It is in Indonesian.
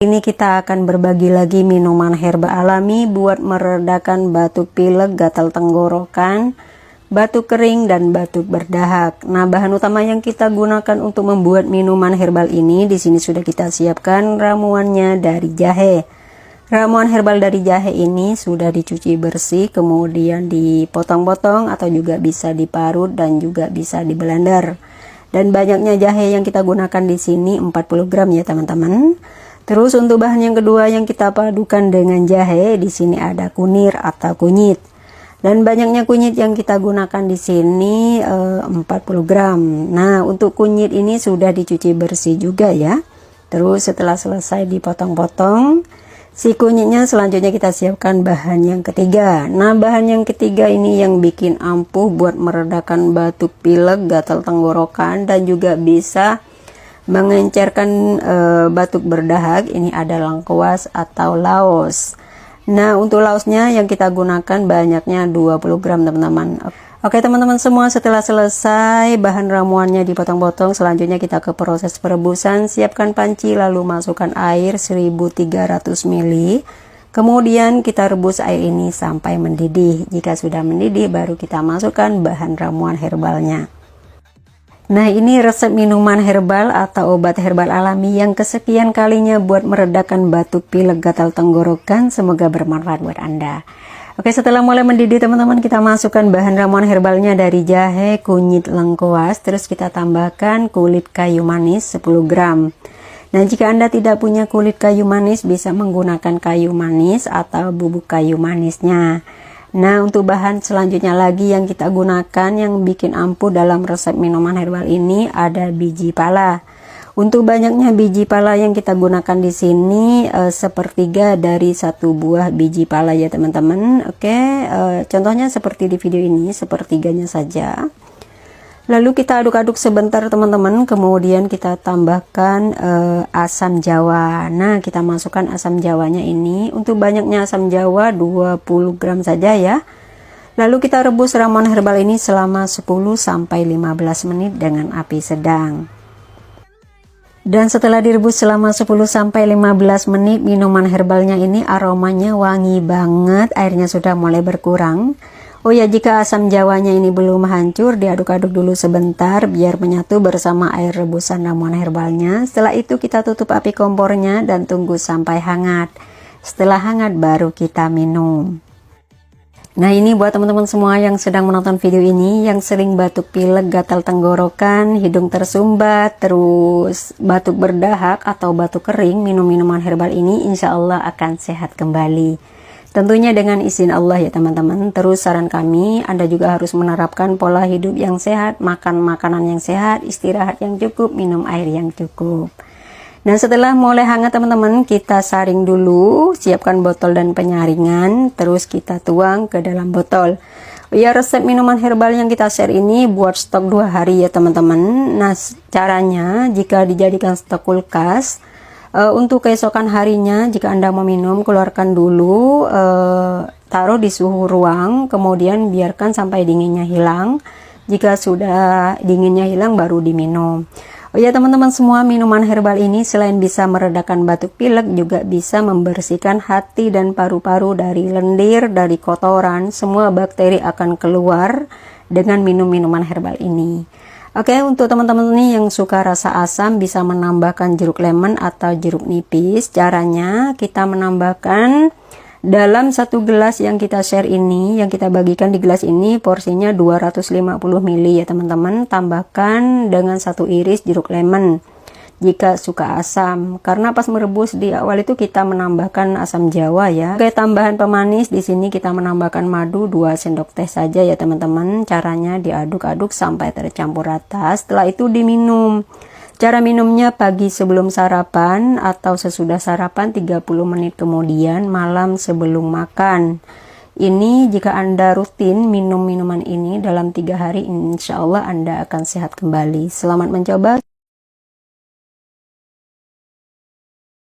Ini kita akan berbagi lagi minuman herbal alami buat meredakan batuk pilek, gatal tenggorokan, batuk kering, dan batuk berdahak. Nah, bahan utama yang kita gunakan untuk membuat minuman herbal ini di sini sudah kita siapkan ramuannya dari jahe. Ramuan herbal dari jahe ini sudah dicuci bersih, kemudian dipotong-potong atau juga bisa diparut dan juga bisa di blender. Dan banyaknya jahe yang kita gunakan di sini 40 gram ya teman-teman. Terus untuk bahan yang kedua yang kita padukan dengan jahe, di sini ada kunir atau kunyit. Dan banyaknya kunyit yang kita gunakan di sini 40 gram. Nah, untuk kunyit ini sudah dicuci bersih juga ya. Terus setelah selesai dipotong-potong, si kunyitnya selanjutnya kita siapkan bahan yang ketiga. Nah, bahan yang ketiga ini yang bikin ampuh buat meredakan batuk pilek, gatal tenggorokan, dan juga bisa mengencerkan batuk berdahak. Ini ada lengkuas atau laos. Nah, untuk laosnya yang kita gunakan banyaknya 20 gram teman-teman. Oke teman-teman semua, setelah selesai bahan ramuannya dipotong-potong, selanjutnya kita ke proses perebusan. Siapkan panci lalu masukkan air 1300 ml. Kemudian kita rebus air ini sampai mendidih. Jika sudah mendidih baru kita masukkan bahan ramuan herbalnya. Nah, ini resep minuman herbal atau obat herbal alami yang kesekian kalinya buat meredakan batuk pilek, gatal tenggorokan. Semoga bermanfaat buat Anda. Oke, setelah mulai mendidih teman-teman, kita masukkan bahan ramuan herbalnya dari jahe, kunyit, lengkuas. Terus kita tambahkan kulit kayu manis 10 gram. Nah, jika Anda tidak punya kulit kayu manis, bisa menggunakan kayu manis atau bubuk kayu manisnya. Nah, untuk bahan selanjutnya lagi yang kita gunakan yang bikin ampuh dalam resep minuman herbal ini ada biji pala. Untuk banyaknya biji pala yang kita gunakan di sini sepertiga dari satu buah biji pala ya teman-teman. Oke, contohnya seperti di video ini, sepertiganya saja. Lalu kita aduk-aduk sebentar teman-teman, kemudian kita tambahkan asam jawa. Nah, kita masukkan asam jawanya ini. Untuk banyaknya asam jawa 20 gram saja ya. Lalu kita rebus ramuan herbal ini selama 10-15 menit dengan api sedang. Dan setelah direbus selama 10-15 menit, minuman herbalnya ini aromanya wangi banget, airnya sudah mulai berkurang. Oh ya, jika asam jawanya ini belum hancur, diaduk-aduk dulu sebentar biar menyatu bersama air rebusan ramuan herbalnya. Setelah itu kita tutup api kompornya dan tunggu sampai hangat. Setelah hangat baru kita minum. Nah, ini buat teman-teman semua yang sedang menonton video ini, yang sering batuk pilek, gatal tenggorokan, hidung tersumbat, terus batuk berdahak atau batuk kering, minum minuman herbal ini insya Allah akan sehat kembali. Tentunya dengan izin Allah ya teman-teman. Terus saran kami, Anda juga harus menerapkan pola hidup yang sehat, makan makanan yang sehat, istirahat yang cukup, minum air yang cukup. Nah, setelah mulai hangat teman-teman, kita saring dulu, siapkan botol dan penyaringan, terus kita tuang ke dalam botol. Ya, resep minuman herbal yang kita share ini buat stok 2 hari ya teman-teman. Nah, caranya jika dijadikan stok kulkas, untuk keesokan harinya jika Anda mau minum, keluarkan dulu, taruh di suhu ruang, kemudian biarkan sampai dinginnya hilang. Jika sudah dinginnya hilang baru diminum. Oh ya teman-teman semua, minuman herbal ini selain bisa meredakan batuk pilek, juga bisa membersihkan hati dan paru-paru dari lendir, dari kotoran. Semua bakteri akan keluar dengan minum minuman herbal ini. Oke, untuk teman-teman nih yang suka rasa asam, bisa menambahkan jeruk lemon atau jeruk nipis. Caranya kita menambahkan dalam 1 gelas yang kita share ini, yang kita bagikan di gelas ini, porsinya 250 ml ya teman-teman. Tambahkan dengan 1 iris jeruk lemon jika suka asam, karena pas merebus di awal itu kita menambahkan asam jawa ya. Oke, tambahan pemanis di sini kita menambahkan madu 2 sendok teh saja ya teman-teman. Caranya diaduk-aduk sampai tercampur rata. Setelah itu diminum. Cara minumnya pagi sebelum sarapan atau sesudah sarapan 30 menit kemudian, malam sebelum makan. Ini jika Anda rutin minum minuman ini dalam 3 hari, insya Allah Anda akan sehat kembali. Selamat mencoba.